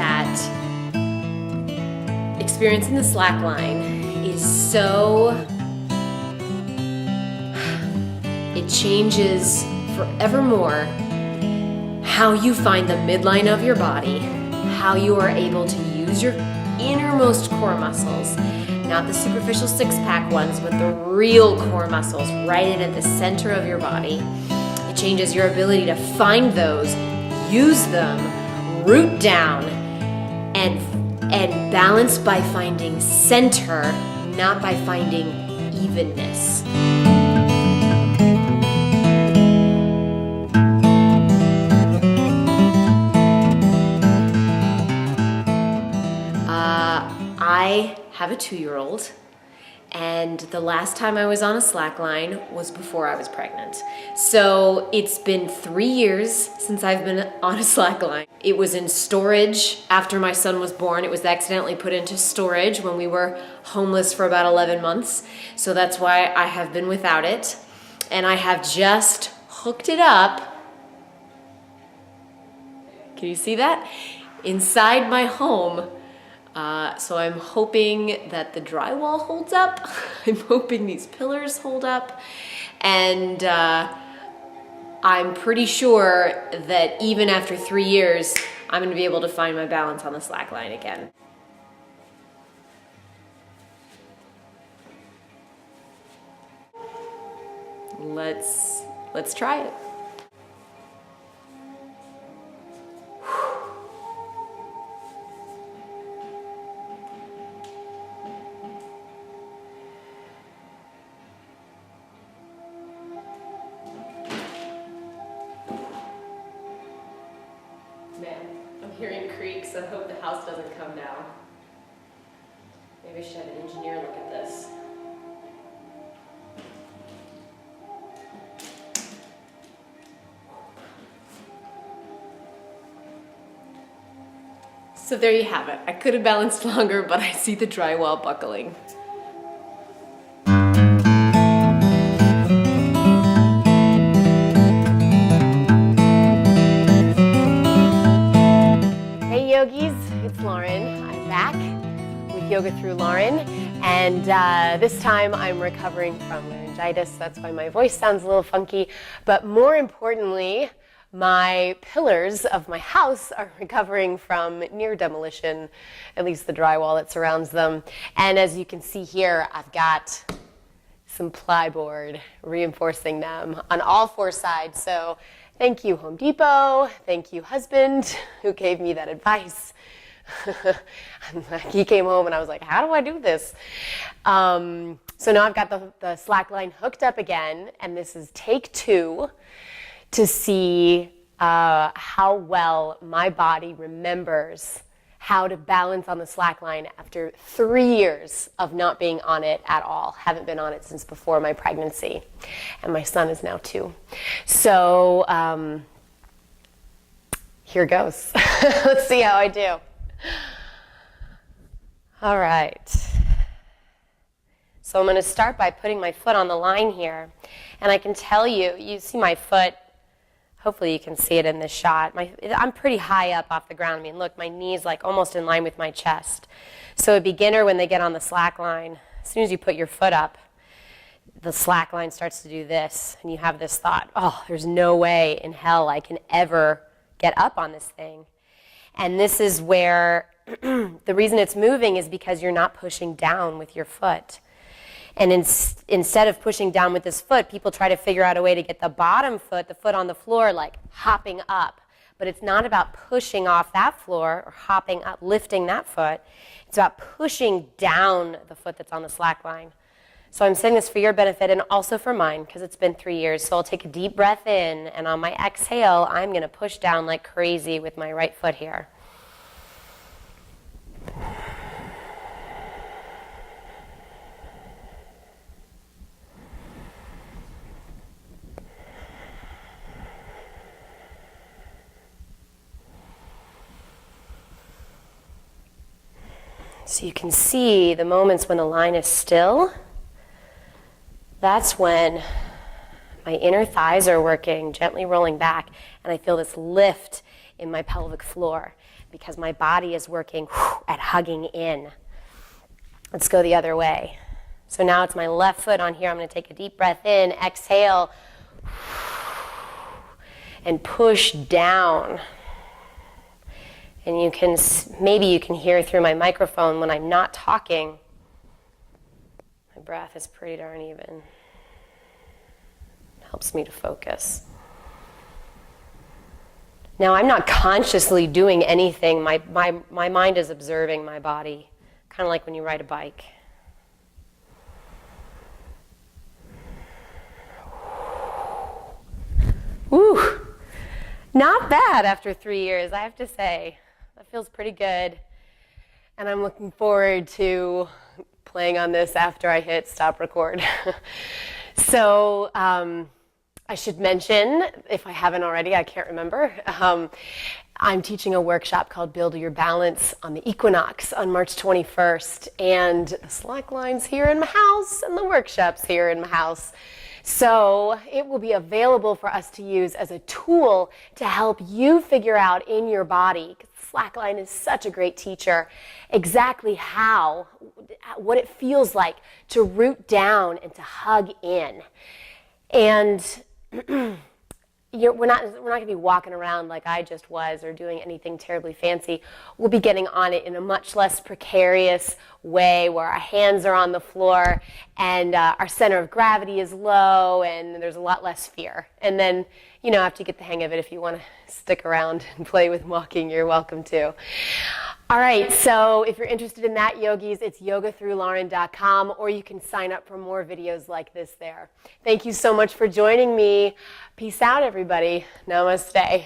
that experiencing the slackline is so, it changes forevermore how you find the midline of your body, how you are able to use your innermost core muscles, not the superficial six-pack ones, but the real core muscles right in at the center of your body. It changes your ability to find those, use them, root down, and balance by finding center, not by finding evenness. I have a 2-year-old, and the last time I was on a slackline was before I was pregnant. So it's been 3 years since I've been on a slackline. It was in storage after my son was born. It was accidentally put into storage when we were homeless for about 11 months. So that's why I have been without it. And I have just hooked it up. Can you see that? Inside my home. So I'm hoping that the drywall holds up. I'm hoping these pillars hold up. And I'm pretty sure that even after 3 years, I'm gonna be able to find my balance on the slack line again. Let's try it. Man, I'm hearing creaks. I hope the house doesn't come down. Maybe I should have an engineer look at this. So there you have it. I could have balanced longer, but I see the drywall buckling. Yogis, it's Lauren. I'm back with Yoga Through Lauren, and this time I'm recovering from laryngitis. That's why my voice sounds a little funky, but more importantly, my pillars of my house are recovering from near demolition, at least the drywall that surrounds them. And as you can see here, I've got some plyboard reinforcing them on all 4 sides. So thank you, Home Depot. Thank you, husband, who gave me that advice. He came home and I was like, how do I do this? So now I've got the slack line hooked up again, and this is take 2 to see how well my body remembers how to balance on the slack line after 3 years of not being on it at all. Haven't been on it since before my pregnancy. And my son is now 2. So here goes. Let's see how I do. All right. So I'm going to start by putting my foot on the line here. And I can tell you, you see my foot. Hopefully you can see it in this shot. I'm pretty high up off the ground. I mean, look, my knee's like almost in line with my chest. So a beginner, when they get on the slack line, as soon as you put your foot up, the slack line starts to do this. And you have this thought, oh, there's no way in hell I can ever get up on this thing. And this is where the reason it's moving is because you're not pushing down with your foot. And instead of pushing down with this foot, people try to figure out a way to get the bottom foot, the foot on the floor, like hopping up. But it's not about pushing off that floor or hopping up, lifting that foot. It's about pushing down the foot that's on the slack line. So I'm saying this for your benefit and also for mine, because it's been 3 years. So I'll take a deep breath in, and on my exhale, I'm going to push down like crazy with my right foot here. So you can see the moments when the line is still. That's when my inner thighs are working, gently rolling back, and I feel this lift in my pelvic floor because my body is working at hugging in. Let's go the other way. So now it's my left foot on here. I'm going to take a deep breath in, exhale, and push down. And maybe you can hear through my microphone when I'm not talking. My breath is pretty darn even. Helps me to focus. Now I'm not consciously doing anything. My mind is observing my body, kind of like when you ride a bike. Woo! Not bad after 3 years, I have to say. That feels pretty good. And I'm looking forward to playing on this after I hit stop record. So I should mention, if I haven't already, I can't remember, I'm teaching a workshop called Build Your Balance on the Equinox on March 21st. And the slackline's here in my house and the workshop's here in my house. So it will be available for us to use as a tool to help you figure out in your body, because slackline is such a great teacher, exactly what it feels like to root down and to hug in. And we're not going to be walking around like I just was or doing anything terribly fancy. We'll be getting on it in a much less precarious way where our hands are on the floor and our center of gravity is low and there's a lot less fear. And then, after you get the hang of it, if you want to stick around and play with walking, you're welcome to. All right, so if you're interested in that, yogis, it's yogathroughlauren.com, or you can sign up for more videos like this there. Thank you so much for joining me. Peace out, everybody. Namaste.